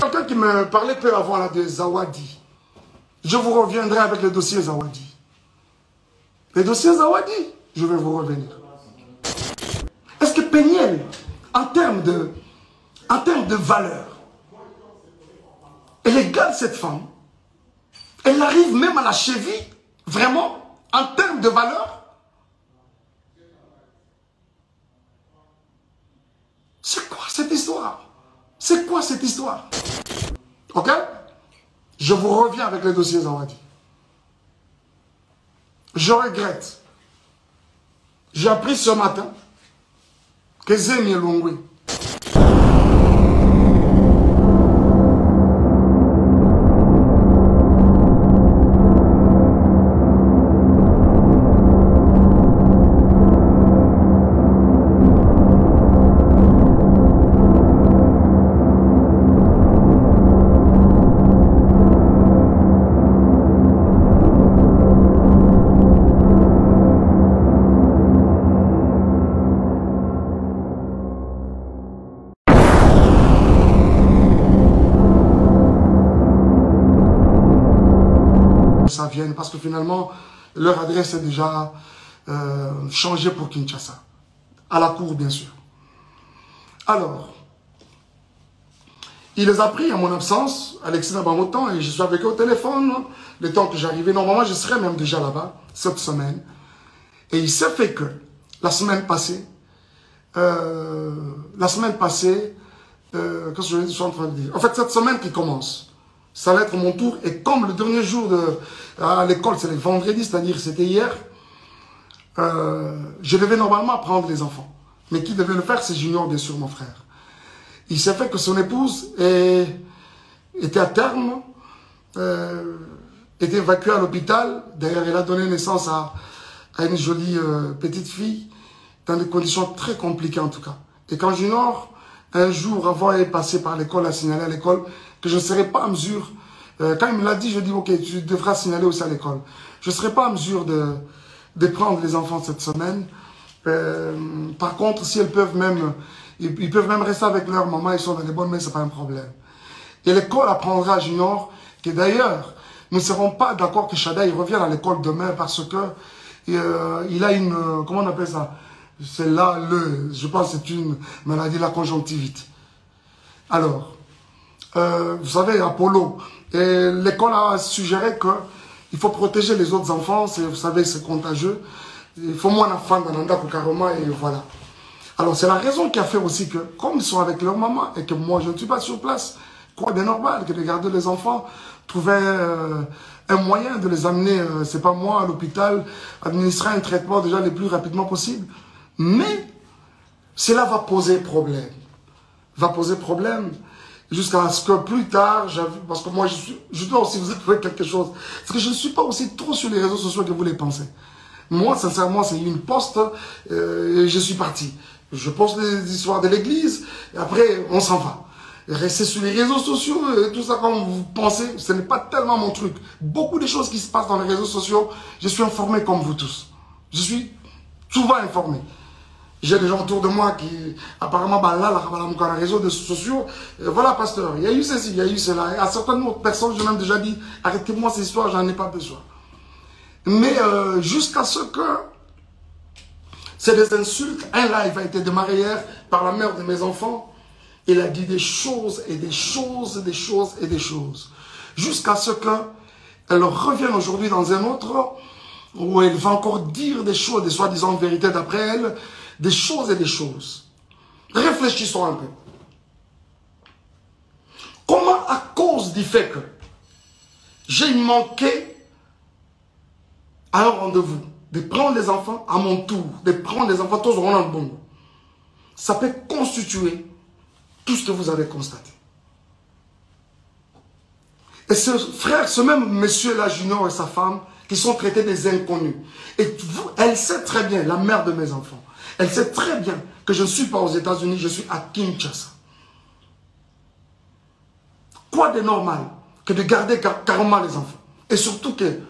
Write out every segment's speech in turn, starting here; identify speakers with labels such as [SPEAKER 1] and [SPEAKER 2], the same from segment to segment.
[SPEAKER 1] Quelqu'un qui me parlait peu avant là de Zawadi. Je vous reviendrai avec le dossier Zawadi. Le dossier Zawadi, je vais vous revenir. Est-ce que Peniel, en termes de valeur, elle égale cette femme? Elle arrive même à la cheville, vraiment, en termes de valeur? C'est quoi cette histoire? C'est quoi cette histoire? Ok? Je vous reviens avec le dossier Zawadi. Je regrette. J'ai appris ce matin que Zemi Longwe, ça vienne, parce que finalement, leur adresse est déjà changée pour Kinshasa. À la cour, bien sûr. Alors, il les a pris à mon absence, Alexis Nabamotan, et je suis avec eux au téléphone. Le temps que j'arrivais, normalement, je serais même déjà là-bas, cette semaine. Et il s'est fait que, la semaine passée, qu'est-ce que je suis en train de dire? En fait, cette semaine qui commence, ça va être mon tour. Et comme le dernier jour à l'école, c'est le vendredi, c'est-à-dire c'était hier, je devais normalement prendre les enfants. Mais qui devait le faire, c'est Junior, bien sûr, mon frère. Il s'est fait que son épouse était à terme, était évacuée à l'hôpital. D'ailleurs, elle a donné naissance à une jolie petite fille, dans des conditions très compliquées en tout cas. Et quand Junior, un jour avant, est passé par l'école, a signalé à l'école que je ne serais pas en mesure, quand il me l'a dit, je dis ok, tu devras signaler aussi à l'école. Je ne serai pas en mesure de prendre les enfants cette semaine. Par contre, si elles peuvent même, ils peuvent même rester avec leur maman, ils sont dans les bonnes mains, c'est pas un problème. Et l'école apprendra à Junior que d'ailleurs, nous ne serons pas d'accord que Chada il revienne à l'école demain parce que il a une, comment on appelle ça? C'est là, je pense que c'est une maladie de la conjonctivite. Alors, vous savez, Apollo, l'école a suggéré qu'il faut protéger les autres enfants, vous savez, c'est contagieux. Il faut moins d'enfants dans l'anda carrément et voilà. Alors, c'est la raison qui a fait aussi que, comme ils sont avec leur maman et que moi, je ne suis pas sur place, quoi de normal que de garder les enfants, trouver un moyen de les amener, c'est pas moi, à l'hôpital, administrer un traitement déjà le plus rapidement possible. Mais, cela va poser problème. Va poser problème jusqu'à ce que plus tard, parce que moi, je dois aussi vous avouer quelque chose. Parce que je ne suis pas aussi trop sur les réseaux sociaux que vous les pensez. Moi, sincèrement, c'est une poste et je suis parti. Je poste des histoires de l'église et après, on s'en va. Et rester sur les réseaux sociaux et tout ça comme vous pensez, ce n'est pas tellement mon truc. Beaucoup de choses qui se passent dans les réseaux sociaux, je suis informé comme vous tous. Je suis souvent informé. J'ai des gens autour de moi qui, apparemment, là, dans les réseaux sociaux, voilà, pasteur, il y a eu ceci, il y a eu cela. Et à certaines autres personnes, je m'ai déjà dit, arrêtez-moi ces histoires, j'en ai pas besoin. Mais jusqu'à ce que c'est des insultes, un live a été démarré hier par la mère de mes enfants. Il a dit des choses et des choses et des choses et des choses. Jusqu'à ce qu'elle revienne aujourd'hui dans un autre où elle va encore dire des choses, des soi-disant vérités d'après elle, des choses et des choses. Réfléchissons un peu. Comment, à cause du fait que j'ai manqué à un rendez-vous, de prendre les enfants à mon tour, de prendre les enfants tous en bon, ça peut constituer tout ce que vous avez constaté. Et ce frère, ce même monsieur-là, Junior et sa femme, qui sont traités des inconnus. Et vous, elle sait très bien, la mère de mes enfants, elle sait très bien que je ne suis pas aux États-Unis, je suis à Kinshasa. Quoi de normal que de garder carrément les enfants? Et surtout que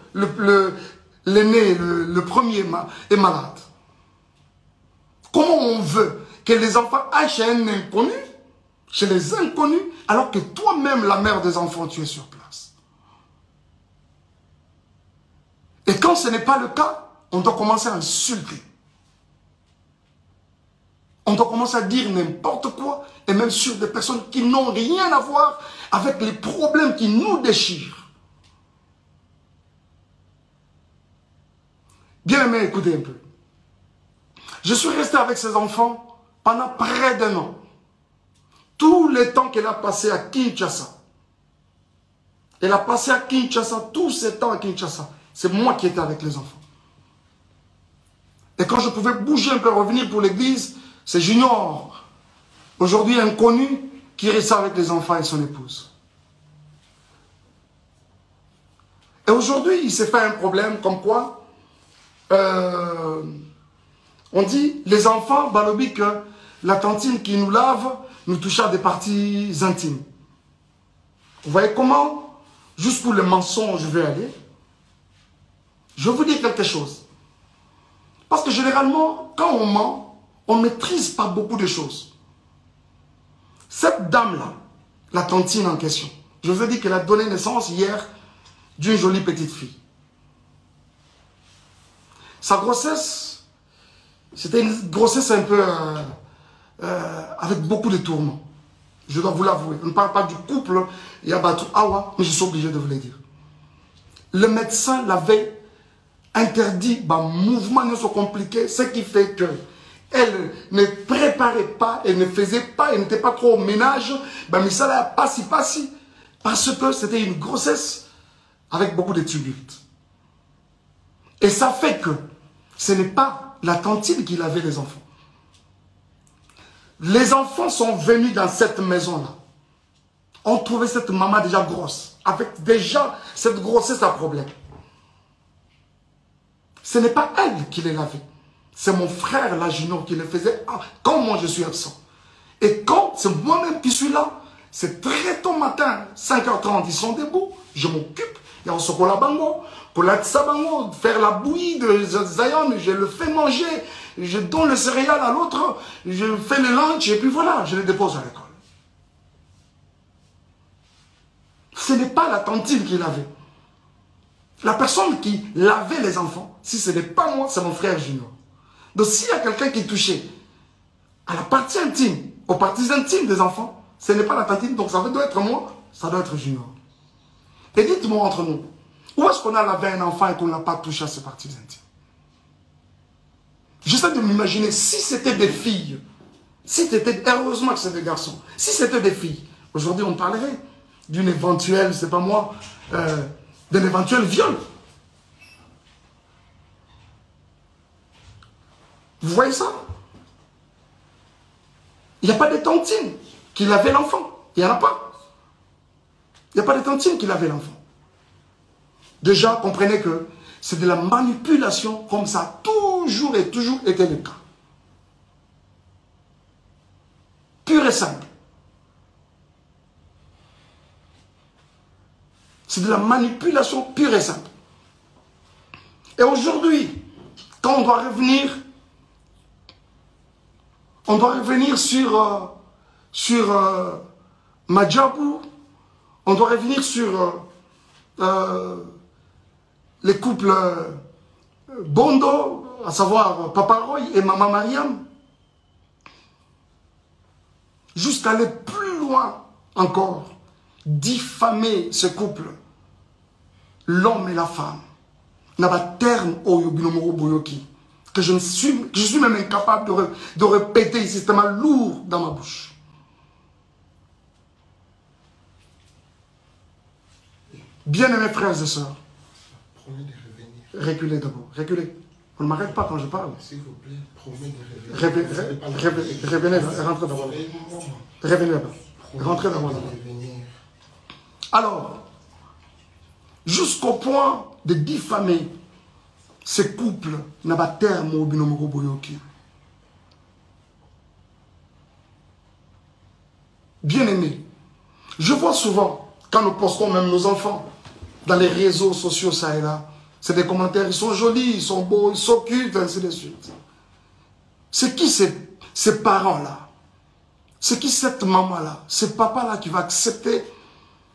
[SPEAKER 1] l'aîné, le premier est malade. Comment on veut que les enfants aillent chez un inconnu chez les inconnus, alors que toi-même, la mère des enfants, tu es sur place. Et quand ce n'est pas le cas, on doit commencer à insulter. On doit commencer à dire n'importe quoi, et même sur des personnes qui n'ont rien à voir avec les problèmes qui nous déchirent. Bien aimé, écoutez un peu. Je suis resté avec ces enfants pendant près d'1 an. Tous les temps qu'elle a passé à Kinshasa. Elle a passé à Kinshasa, tous ces temps à Kinshasa. C'est moi qui étais avec les enfants. Et quand je pouvais bouger un peu, revenir pour l'église, c'est Junior, aujourd'hui inconnu, qui reste avec les enfants et son épouse. Et aujourd'hui, il s'est fait un problème comme quoi, on dit, les enfants, balobi que la tantine qui nous lave, nous touche à des parties intimes. Vous voyez comment, jusqu'où le mensonge je vais aller? Je vais vous dire quelque chose. Parce que généralement, quand on ment, on ne maîtrise pas beaucoup de choses. Cette dame-là, la tantine en question, je vous ai dit qu'elle a donné naissance hier d'une jolie petite fille. Sa grossesse, c'était une grossesse un peu avec beaucoup de tourments. Je dois vous l'avouer. On ne parle pas du couple Yabatou Awa, mais je suis obligé de vous le dire. Le médecin l'avait interdit, mouvement ne soit compliqué, ce qui fait que elle ne préparait pas, elle ne faisait pas, elle n'était pas trop au ménage, mais ça l'a passi, parce que c'était une grossesse avec beaucoup de tumultes. Et ça fait que ce n'est pas la tantine qui lavait les enfants. Les enfants sont venus dans cette maison-là. On trouvait cette maman déjà grosse, avec déjà cette grossesse à problème. Ce n'est pas elle qui les lavait. C'est mon frère, la Junior, qui le faisait quand moi je suis absent. Et quand c'est moi-même qui suis là, c'est très tôt matin, 5h30, ils sont debout, je m'occupe, il y a un chocolat bango, pour la tsabango, faire la bouillie de Zion, je le fais manger, je donne le céréal à l'autre, je fais le lunch, et puis voilà, je le dépose à l'école. Ce n'est pas la tantine qui lavait. La personne qui lavait les enfants, si ce n'est pas moi, c'est mon frère Junior. Donc s'il y a quelqu'un qui est touché à la partie intime, aux parties intimes des enfants, ce n'est pas la tantine, donc ça doit être moi, ça doit être Junior. Et dites-moi entre nous, où est-ce qu'on a lavé un enfant et qu'on n'a pas touché à ses parties intimes? J'essaie de m'imaginer, si c'était des filles, si c'était, heureusement que c'est des garçons, si c'était des filles, aujourd'hui on parlerait d'une éventuelle, c'est pas moi, d'un éventuel viol. Vous voyez ça? Il n'y a pas de tantine qui lavait l'enfant. Il n'y en a pas. Il n'y a pas de tantine qui lavait l'enfant. Déjà, comprenez que c'est de la manipulation, comme ça a toujours et toujours été le cas. Pur et simple. C'est de la manipulation pure et simple. Et aujourd'hui, quand on doit revenir sur Madjabou, on doit revenir sur les couples Bondo, à savoir Papa Roy et Maman Mariam, jusqu'à aller plus loin encore, diffamer ce couple, l'homme et la femme, n'a pas terme au Yobinomoro Boyoki, que je suis même incapable de répéter ici, c'est tellement lourd dans ma bouche. Bien-aimés frères et sœurs,
[SPEAKER 2] promis de revenir.
[SPEAKER 1] Reculez d'abord, reculez. On ne m'arrête pas quand je parle.
[SPEAKER 2] S'il vous plaît, promis de revenir.
[SPEAKER 1] Revenez, rentrez d'abord. Revenez là-bas. Rentrez d'abord là-bas. Alors, jusqu'au point de diffamer ce couple n'a pas terme au Binomoro Boyoki. Bien aimé, je vois souvent, quand nous postons même nos enfants dans les réseaux sociaux, ça et là, c'est des commentaires, ils sont jolis, ils sont beaux, ils s'occupent, ainsi de suite. C'est qui ces parents-là C'est qui cette maman-là, ce papa-là qui va accepter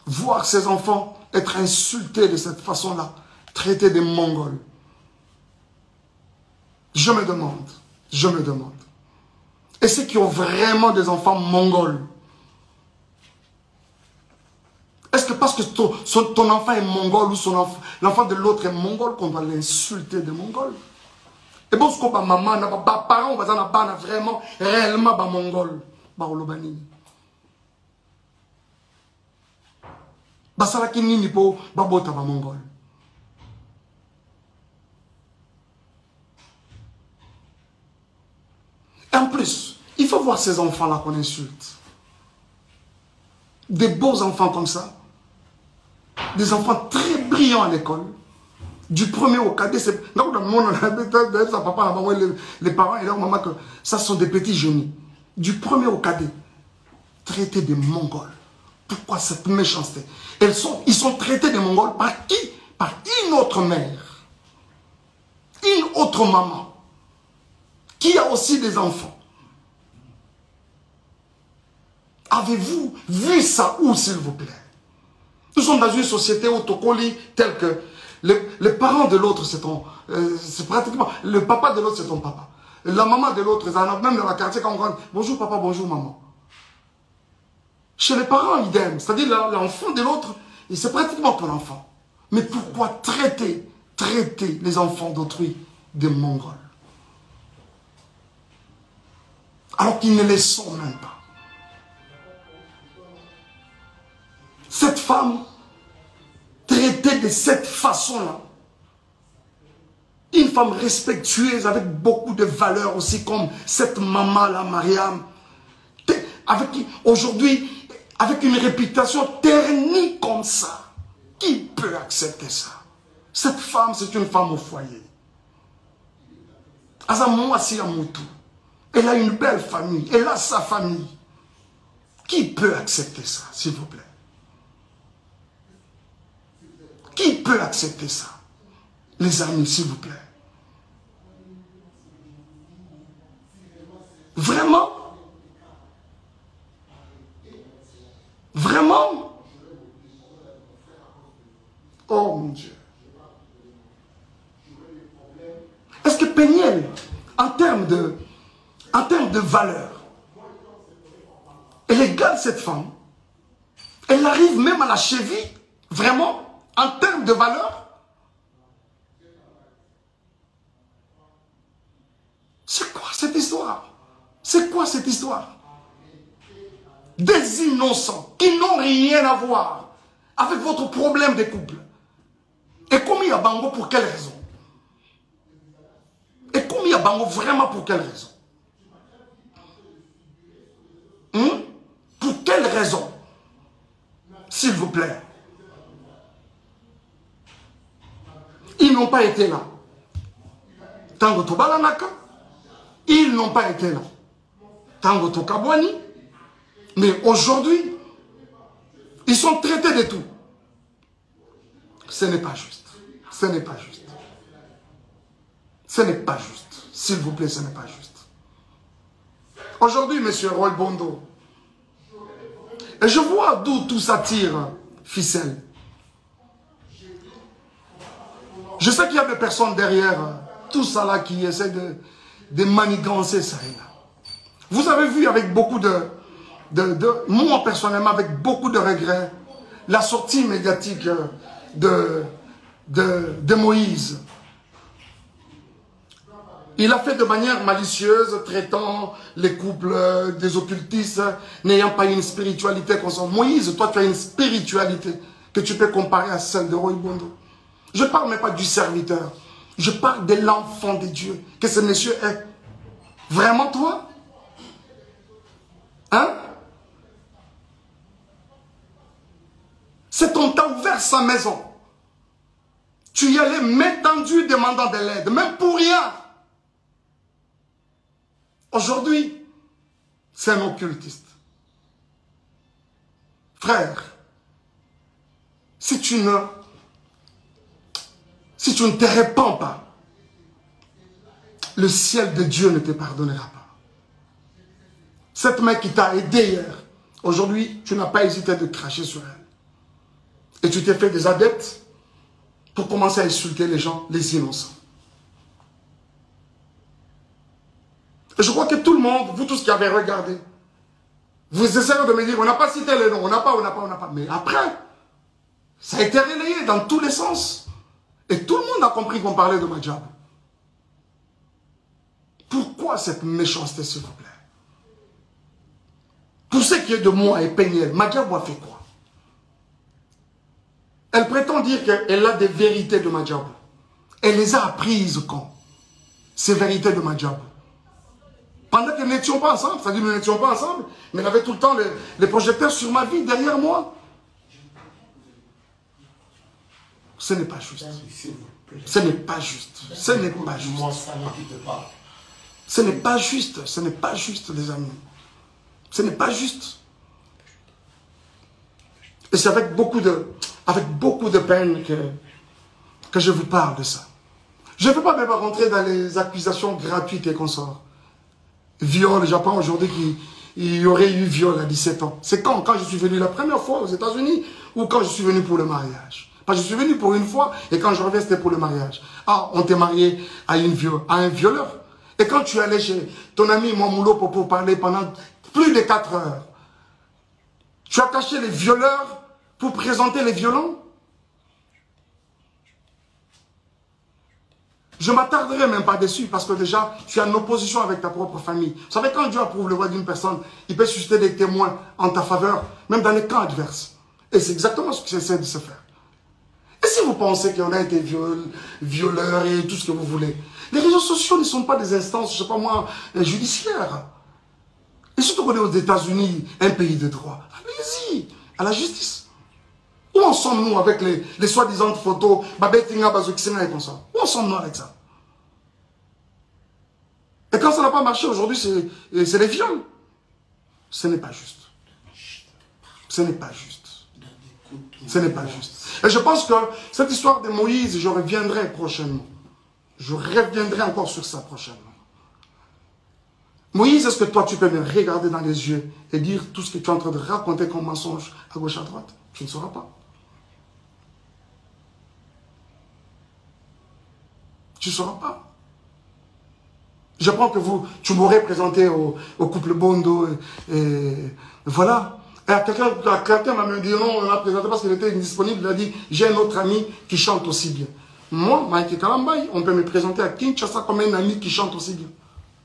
[SPEAKER 1] voir ses enfants être insultés de cette façon-là, traités des Mongols? Je me demande. Je me demande. Et ceux qui ont vraiment des enfants mongols, est-ce que parce que ton enfant est mongol ou l'enfant de l'autre est mongol qu'on doit l'insulter de mongol? Et bon, ce qu'on va maman, parents, on va vraiment, réellement, mongol. Baolobani. Basalaki nini po babota ba mongol. Et en plus, il faut voir ces enfants-là qu'on insulte. Des beaux enfants comme ça. Des enfants très brillants à l'école. Du premier au cadet, c'est... Donc, dans le monde, les parents et leur maman, que ça sont des petits génies. Du premier au cadet, traités de Mongols. Pourquoi cette méchanceté? Ils sont traités de Mongols par qui? Par une autre mère. Une autre maman. Qui a aussi des enfants. Avez-vous vu ça où, s'il vous plaît? Nous sommes dans une société autocolie telle que les parents de l'autre, c'est pratiquement... Le papa de l'autre, c'est ton papa. La maman de l'autre, même dans la quartier, quand on rentre, bonjour papa, bonjour maman. Chez les parents, idem. C'est-à-dire l'enfant de l'autre, c'est pratiquement ton enfant. Mais pourquoi traiter les enfants d'autrui des Mongols? Alors qu'ils ne les sont même pas. Cette femme, traitée de cette façon-là, une femme respectueuse avec beaucoup de valeurs aussi, comme cette maman-là, Mariam, aujourd'hui, avec une réputation ternie comme ça, qui peut accepter ça? Cette femme, c'est une femme au foyer. Elle a une belle famille, elle a sa famille. Qui peut accepter ça, s'il vous plaît? Qui peut accepter ça? Les amis, s'il vous plaît. Vraiment? Vraiment? Oh mon Dieu. Est-ce que Péniel, en termes de valeur, elle égale cette femme? Elle arrive même à la cheville? Vraiment? En termes de valeur? C'est quoi cette histoire? C'est quoi cette histoire? Des innocents qui n'ont rien à voir avec votre problème de couple. Et commis à Bango pour quelle raison? Et commis à Bango vraiment pour quelle raison? Pour quelle raison? S'il vous plaît. Ils n'ont pas été là. Tango Tobalanaka, ils n'ont pas été là. Tango Tokabwani, mais aujourd'hui, ils sont traités de tout. Ce n'est pas juste. Ce n'est pas juste. Ce n'est pas juste. S'il vous plaît, ce n'est pas juste. Aujourd'hui, monsieur Roy Bondo, et je vois d'où tout ça tire, ficelle. Je sais qu'il y a des personnes derrière tout ça là qui essaient de manigancer ça et là. Vous avez vu avec beaucoup moi personnellement avec beaucoup de regrets, la sortie médiatique de Moïse. Il a fait de manière malicieuse, traitant les couples des occultistes, n'ayant pas une spiritualité consciente. Moïse, toi tu as une spiritualité que tu peux comparer à celle de Roy Bondo. Je ne parle même pas du serviteur. Je parle de l'enfant de Dieu que ce monsieur est. Vraiment toi? Hein? C'est qu'on t'a ouvert sa maison. Tu y allais main tendue demandant de l'aide, même pour rien. Aujourd'hui, c'est un occultiste. Frère, si tu ne te répands pas, le ciel de Dieu ne te pardonnera pas. Cette main qui t'a aidé hier, aujourd'hui, tu n'as pas hésité de cracher sur elle. Et tu t'es fait des adeptes pour commencer à insulter les gens, les innocents. Et je crois que tout le monde, vous tous qui avez regardé, vous essayez de me dire, on n'a pas cité les noms, on n'a pas. Mais après, ça a été relayé dans tous les sens. Et tout le monde a compris qu'on parlait de Madjabou. Pourquoi cette méchanceté, s'il vous plaît? Pour ce qui est de moi et Peignel, Madjabou a fait quoi? Elle prétend dire qu'elle a des vérités de Madjabou. Elle les a apprises quand? Ces vérités de Madjabou. Pendant que nous n'étions pas ensemble, c'est-à-dire nous n'étions pas ensemble, mais elle avait tout le temps les projecteurs sur ma vie, derrière moi. Ce n'est pas juste. Ce n'est pas juste. Ce n'est pas juste. Ce n'est pas juste. Ce n'est pas juste, les amis. Ce n'est pas juste. Et c'est avec beaucoup de peine que je vous parle de ça. Je ne veux pas même rentrer dans les accusations gratuites et consorts. Viol, j'apprends aujourd'hui qu'il y aurait eu viol à 17 ans. C'est quand je suis venu la première fois aux États-Unis ou quand je suis venu pour le mariage? Parce que je suis venu pour une fois et quand je reviens, c'était pour le mariage. Ah, on t'est marié à un violeur. Et quand tu es allé chez ton ami Mamoulo pour parler pendant plus de 4 heures, tu as caché les violeurs pour présenter les violents? Je ne m'attarderai même pas dessus parce que déjà, tu es en opposition avec ta propre famille. Vous savez, quand Dieu approuve le voix d'une personne, il peut susciter des témoins en ta faveur, même dans les camps adverses. Et c'est exactement ce qu'il essaie de se faire. Et si vous pensez qu'on a été violeurs et tout ce que vous voulez, les réseaux sociaux ne sont pas des instances, je ne sais pas moi, judiciaires. Et surtout qu'on est aux États-Unis, un pays de droit. Allez-y, à la justice. Où en sommes-nous avec les soi-disant photos, Babetinga, Bazouksena et comme ça? Où en sommes-nous avec ça? Et quand ça n'a pas marché aujourd'hui, c'est les viols. Ce n'est pas juste. Ce n'est pas juste. Ce n'est pas juste. Et je pense que cette histoire de Moïse, je reviendrai prochainement. Je reviendrai encore sur ça prochainement. Moïse, est-ce que toi, tu peux me regarder dans les yeux et dire tout ce que tu es en train de raconter comme mensonge à gauche, à droite? Tu ne sauras pas. Tu ne sauras pas. Je prends que tu m'aurais présenté au couple Bondo et voilà. Et quelqu'un m'a même dit non, on l'a présenté parce qu'il était indisponible. Il a dit, j'ai un autre ami qui chante aussi bien. Moi, Mike Kalambay, on peut me présenter à Kinshasa comme un ami qui chante aussi bien.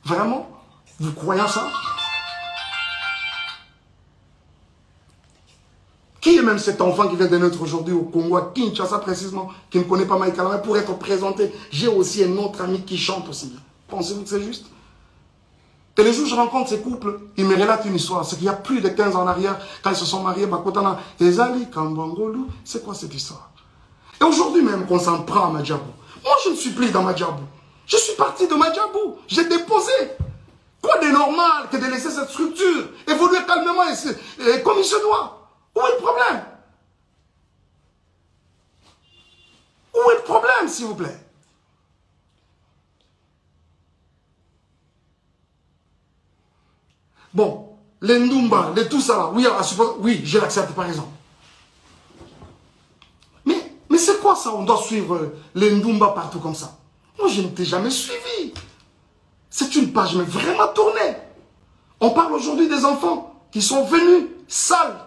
[SPEAKER 1] Vraiment? Vous croyez ça? Qui est même cet enfant qui vient de naître aujourd'hui au Congo, à Kinshasa précisément, qui ne connaît pas Mike Kalambay, pour être présenté? J'ai aussi un autre ami qui chante aussi bien. Pensez-vous que c'est juste? Et les jours où je rencontre ces couples, ils me relatent une histoire. C'est qu'il y a plus de 15 ans en arrière, quand ils se sont mariés, Bakotana, Ezali, Kambangolu, c'est quoi cette histoire? Et aujourd'hui même qu'on s'en prend à Madjabou. Moi, je ne suis plus dans Madjabou. Je suis parti de Madjabou. J'ai déposé. Quoi de normal que de laisser cette structure évoluer calmement et comme il se doit? Où est le problème? Où est le problème, s'il vous plaît? Bon, les Ndumba, les tout ça là, oui, je l'accepte par exemple. Mais c'est quoi ça? On doit suivre les Ndumba partout comme ça. Moi, je ne t'ai jamais suivi. C'est une page mais vraiment tournée. On parle aujourd'hui des enfants qui sont venus sales.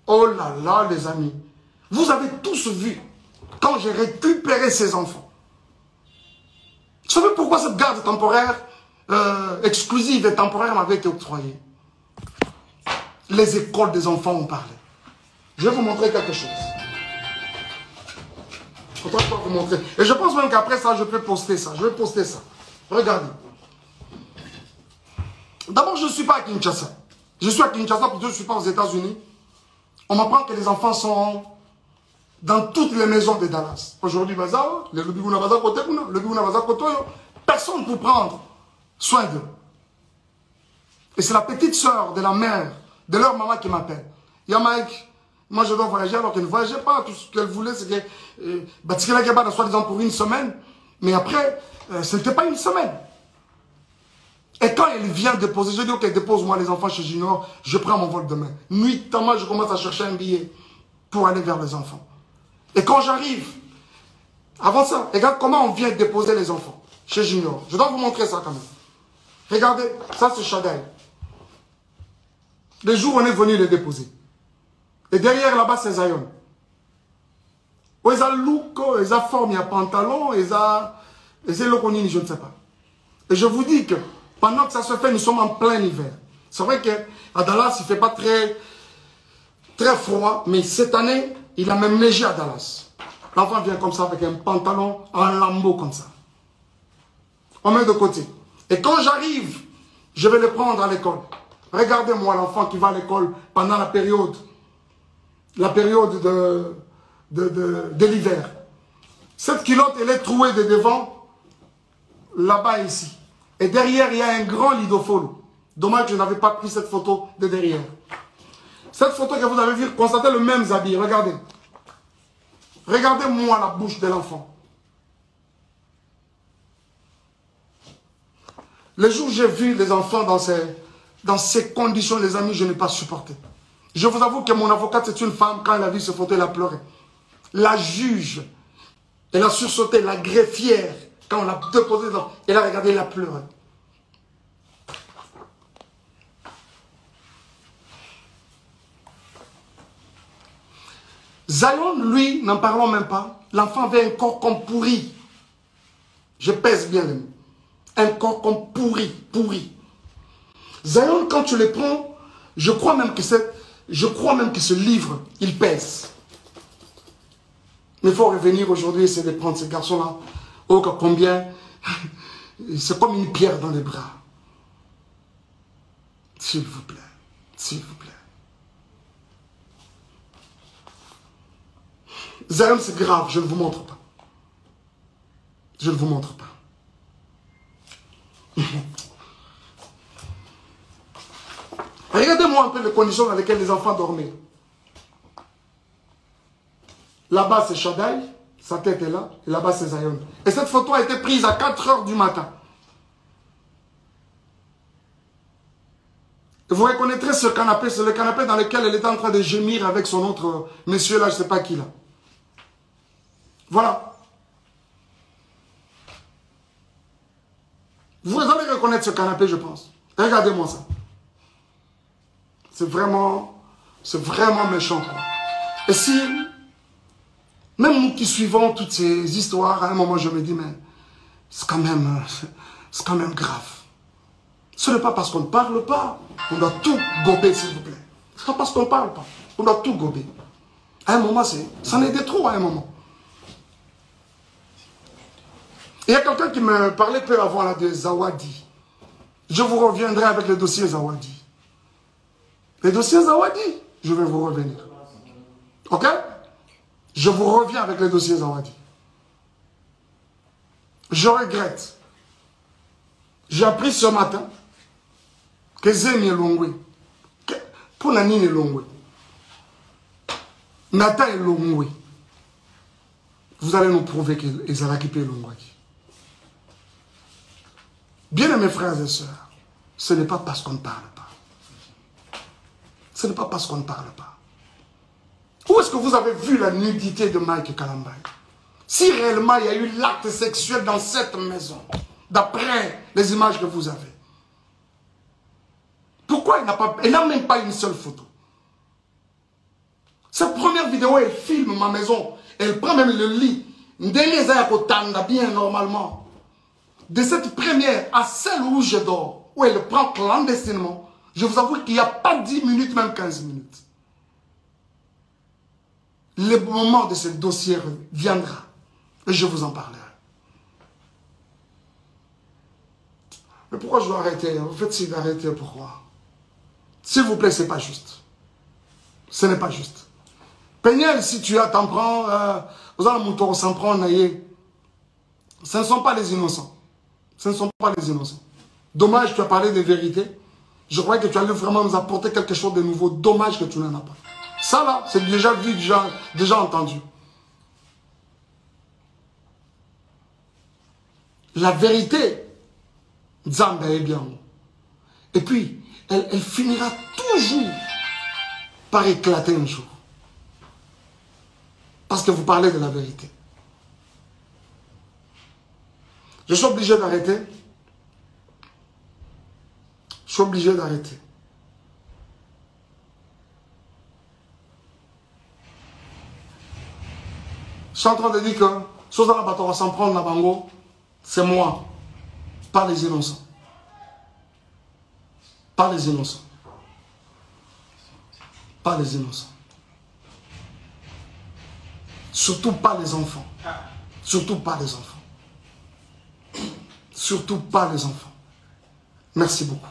[SPEAKER 1] Oh là là, les amis. Vous avez tous vu quand j'ai récupéré ces enfants. Vous savez pourquoi cette garde temporaire exclusive et temporaire m'avait été octroyée? Les écoles des enfants ont parlé. Je vais vous montrer quelque chose. Je vais vous montrer. Et je pense même qu'après ça, je peux poster ça. Je vais poster ça. Regardez. D'abord, je ne suis pas à Kinshasa. Je suis à Kinshasa, plutôt je ne suis pas aux États-Unis. On m'apprend que les enfants sont dans toutes les maisons de Dallas. Aujourd'hui, personne pour prendre soin d'eux. Et c'est la petite sœur de la mère, de leur maman qui m'appelle. Yamaïk, moi je dois voyager alors qu'elle ne voyageait pas. Tout ce qu'elle voulait, c'est que soi-disant pour une semaine. Mais après, ce n'était pas une semaine. Et quand elle vient déposer, je dis ok, dépose-moi les enfants chez Junior, je prends mon vol demain. Nuitamment, je commence à chercher un billet pour aller vers les enfants. Et quand j'arrive, avant ça, regarde comment on vient déposer les enfants chez Junior. Je dois vous montrer ça quand même. Regardez, ça c'est Shadai. Le jour où on est venu les déposer. Et derrière là-bas, c'est Zion. Ils ont look, ils ont forme, il y a pantalon, ils ont le je ne sais pas. Et je vous dis que pendant que ça se fait, nous sommes en plein hiver. C'est vrai qu'à Dallas, il ne fait pas très froid, mais cette année, il a même neigé à Dallas. L'enfant vient comme ça avec un pantalon en lambeau comme ça. On met de côté. Et quand j'arrive, je vais le prendre à l'école. Regardez-moi l'enfant qui va à l'école pendant la période de l'hiver. Cette culotte, elle est trouée de devant, là-bas et ici. Et derrière, il y a un grand lidofolo. Dommage que je n'avais pas pris cette photo de derrière. Cette photo que vous avez vue, constatez le même habit. Regardez. Regardez-moi la bouche de l'enfant. Le jour où j'ai vu les enfants dans ces conditions, les amis, je n'ai pas supporté. Je vous avoue que mon avocate, c'est une femme, quand elle a vu ce photo, elle a pleuré. La juge, elle a sursauté, la greffière, quand on l'a déposé, elle a regardé, elle a pleuré. Zion, lui, n'en parlons même pas. L'enfant avait un corps comme pourri. Je pèse bien les mots. Un corps comme pourri. Zion, quand tu le prends, je crois même que ce livre, il pèse. Mais il faut revenir aujourd'hui, essayer de prendre ces garçons-là. Oh, combien. C'est comme une pierre dans les bras. S'il vous plaît. S'il vous plaît. Zion, c'est grave, je ne vous montre pas. Je ne vous montre pas. Regardez-moi un peu les conditions dans lesquelles les enfants dormaient. Là-bas, c'est Shadai, sa tête est là, et là-bas, c'est Zion. Et cette photo a été prise à 4 h du matin. Vous reconnaîtrez ce canapé, c'est le canapé dans lequel elle était en train de gémir avec son autre monsieur là, je ne sais pas qui là. Voilà. Vous allez reconnaître ce canapé, je pense. Regardez-moi ça. C'est vraiment méchant, quoi. Et si, même nous qui suivons toutes ces histoires, à un moment je me dis, mais c'est quand même grave. Ce n'est pas parce qu'on ne parle pas qu'on doit tout gober, s'il vous plaît. Ce n'est pas parce qu'on ne parle pas qu'on doit tout gober. À un moment, ça en est trop à un moment. Il y a quelqu'un qui me parlait peu avant là, de Zawadi. Je vous reviendrai avec le dossier Zawadi. Les dossiers Zawadi, je vais vous revenir. Ok? Je vous reviens avec les dossiers Zawadi. Je regrette. J'ai appris ce matin que Zemi est Longwe. Pour Nanine est Longwe. Nata est Longwe. Vous allez nous prouver qu'ils ont récupéré Longwe. Bien mes frères et sœurs, ce n'est pas parce qu'on ne parle pas. Ce n'est pas parce qu'on ne parle pas. Où est-ce que vous avez vu la nudité de Mike Kalambay? Si réellement il y a eu l'acte sexuel dans cette maison, d'après les images que vous avez, pourquoi il n'a même pas une seule photo? Cette première vidéo, elle filme ma maison. Elle prend même le lit. Bien normalement. De cette première à celle où je dors, où elle prend clandestinement, je vous avoue qu'il n'y a pas 10 minutes, même 15 minutes. Le moment de ce dossier viendra. Et je vous en parlerai. Mais pourquoi je dois arrêter? En fait, c'est d'arrêter, pourquoi? S'il vous plaît, ce n'est pas juste. Ce n'est pas juste. Peignel, si tu as, t'en prends, vous allez mon tour, s'en prend, ce ne sont pas les innocents. Ce ne sont pas les innocents. Dommage, tu as parlé de vérité. Je crois que tu allais vraiment nous apporter quelque chose de nouveau. Dommage que tu n'en as pas. Ça là, c'est déjà vu, déjà entendu. La vérité, Zamba est bien. Et puis, elle finira toujours par éclater un jour. Parce que vous parlez de la vérité. Je suis obligé d'arrêter. Je suis obligé d'arrêter. Je suis en train de dire que Sozana Bato va s'en prendre la bango, c'est moi, pas les innocents. Pas les innocents. Pas les innocents. Surtout pas les enfants. Surtout pas les enfants. Surtout pas les enfants. Merci beaucoup.